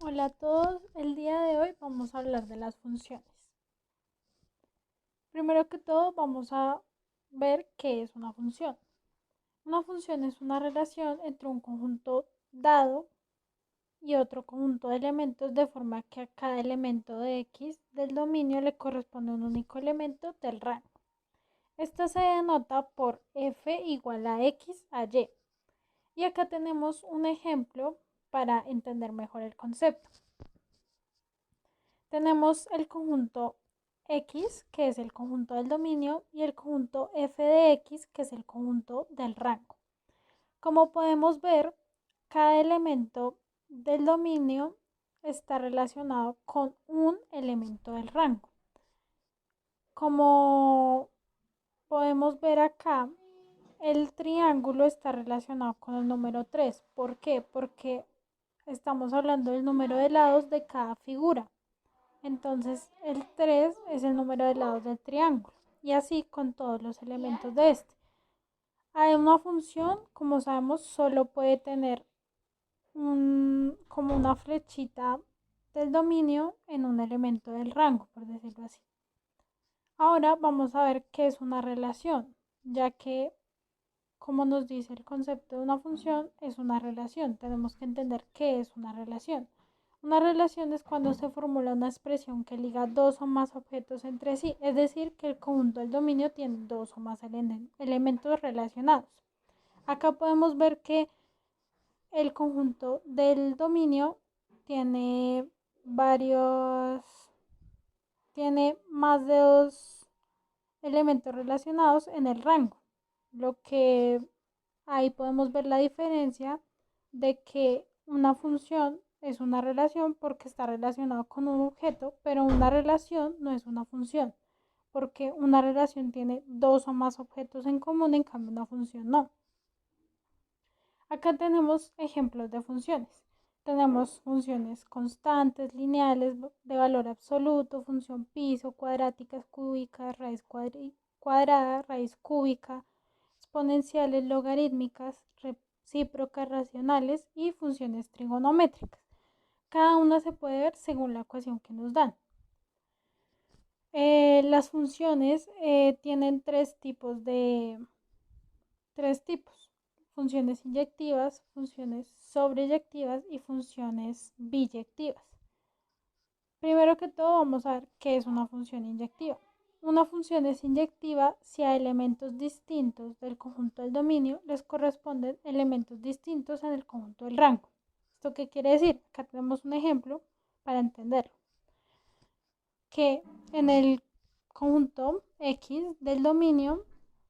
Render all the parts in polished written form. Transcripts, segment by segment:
Hola a todos, el día de hoy vamos a hablar de las funciones. Primero que todo vamos a ver qué es una función. Una función es una relación entre un conjunto dado y otro conjunto de elementos de forma que a cada elemento de X del dominio le corresponde un único elemento del rango. Esta se denota por f igual a X a Y. Y acá tenemos un ejemplo para entender mejor el concepto. Tenemos el conjunto X, que es el conjunto del dominio, y el conjunto f de X, que es el conjunto del rango. Como podemos ver, cada elemento del dominio está relacionado con un elemento del rango. Como podemos ver acá, el triángulo está relacionado con el número 3. ¿Por qué? Porque estamos hablando del número de lados de cada figura. Entonces el 3 es el número de lados del triángulo y así con todos los elementos de este. Hay una función, como sabemos, solo puede tener como una flechita del dominio en un elemento del rango, por decirlo así. Ahora vamos a ver qué es una relación, ya que como nos dice el concepto de una función, es una relación. Tenemos que entender qué es una relación. Una relación es cuando se formula una expresión que liga dos o más objetos entre sí, es decir, que el conjunto del dominio tiene dos o más elementos relacionados. Acá podemos ver que el conjunto del dominio tiene varios, tiene más de dos elementos relacionados en el rango, lo que ahí podemos ver la diferencia de que una función es una relación porque está relacionado con un objeto, pero una relación no es una función, porque una relación tiene dos o más objetos en común, en cambio una función no. Acá tenemos ejemplos de funciones. Tenemos funciones constantes, lineales, de valor absoluto, función piso, cuadráticas, cúbicas, raíz cuadrada, raíz cúbica, exponenciales, logarítmicas, recíprocas, racionales y funciones trigonométricas. Cada una se puede ver según la ecuación que nos dan. Las funciones tienen tres tipos. Funciones inyectivas, funciones sobreyectivas y funciones biyectivas. Primero que todo vamos a ver qué es una función inyectiva. Una función es inyectiva si a elementos distintos del conjunto del dominio les corresponden elementos distintos en el conjunto del rango. ¿Esto qué quiere decir? Acá tenemos un ejemplo para entenderlo. Que en el conjunto X del dominio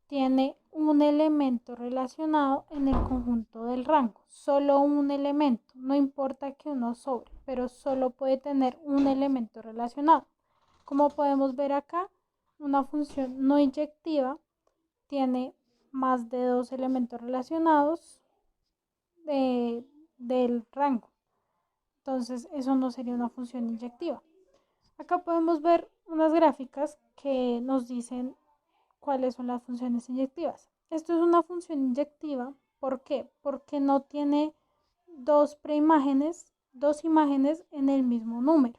tiene un elemento relacionado en el conjunto del rango, solo un elemento, no importa que uno sobre, pero solo puede tener un elemento relacionado. Como podemos ver acá, una función no inyectiva tiene más de dos elementos relacionados del rango. Entonces, eso no sería una función inyectiva. Acá podemos ver unas gráficas que nos dicen cuáles son las funciones inyectivas. Esto es una función inyectiva, ¿por qué? Porque no tiene dos imágenes en el mismo número.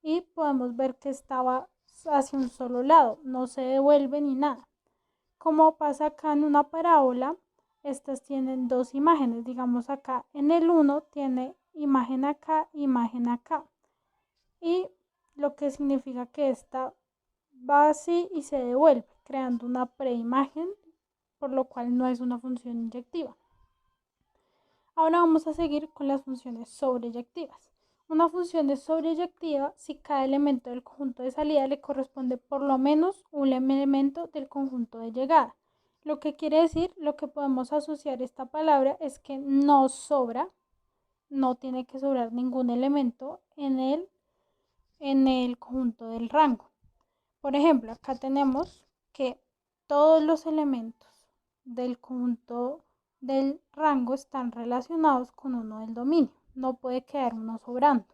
Y podemos ver que estaba hacia un solo lado, no se devuelve ni nada. Como pasa acá en una parábola, estas tienen dos imágenes. Digamos acá en el 1 tiene imagen acá, imagen acá. Y lo que significa que esta va así y se devuelve, creando una preimagen, por lo cual no es una función inyectiva. Ahora vamos a seguir con las funciones sobreyectivas. Una función es sobreyectiva si cada elemento del conjunto de salida le corresponde por lo menos un elemento del conjunto de llegada. Lo que quiere decir, lo que podemos asociar esta palabra es que no sobra, no tiene que sobrar ningún elemento en el conjunto del rango. Por ejemplo, acá tenemos que todos los elementos del conjunto del rango están relacionados con uno del dominio. No puede quedar uno sobrando.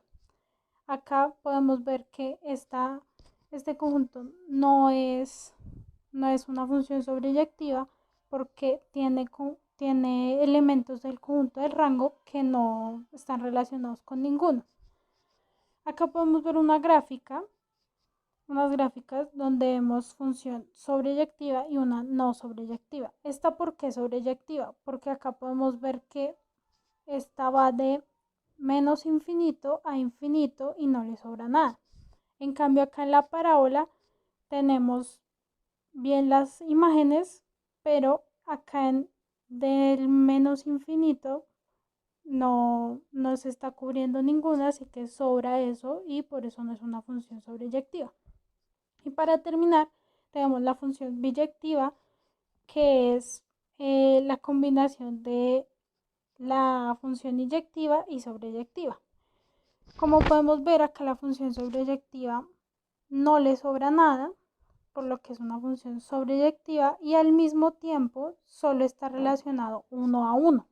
Acá podemos ver que este conjunto no es una función sobreyectiva porque tiene elementos del conjunto del rango que no están relacionados con ninguno. Acá podemos ver una gráfica, unas gráficas donde vemos función sobreyectiva y una no sobreyectiva. ¿Esta por qué sobreyectiva? Porque acá podemos ver que esta va de menos infinito a infinito y no le sobra nada. En cambio acá en la parábola tenemos bien las imágenes, pero acá en del menos infinito no se está cubriendo ninguna, así que sobra eso y por eso no es una función sobreyectiva. Y para terminar, tenemos la función biyectiva, que es la combinación de la función inyectiva y sobreyectiva. Como podemos ver acá, la función sobreyectiva no le sobra nada, por lo que es una función sobreyectiva y al mismo tiempo solo está relacionado uno a uno,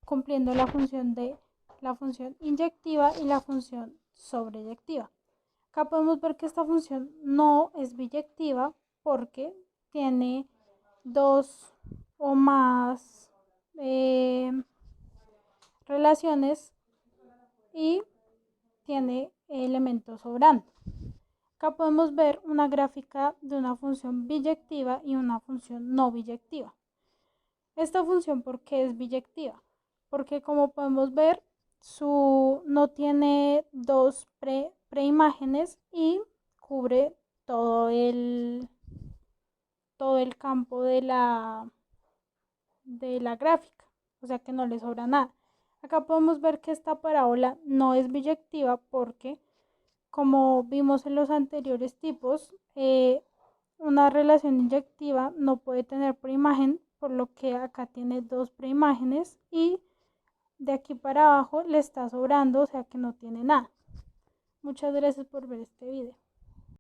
cumpliendo la función de la función inyectiva y la función sobreyectiva. Acá podemos ver que esta función no es biyectiva porque tiene dos o más relaciones y tiene elementos sobrando. Acá podemos ver una gráfica de una función biyectiva y una función no biyectiva. Esta función, ¿por qué es biyectiva? Porque como podemos ver, no tiene dos preimágenes y cubre todo el campo de la gráfica, o sea que no le sobra nada. Acá podemos ver que esta parábola no es biyectiva porque, como vimos en los anteriores tipos, una relación inyectiva no puede tener preimagen, por lo que acá tiene dos preimágenes y de aquí para abajo le está sobrando, o sea que no tiene nada. Muchas gracias por ver este video.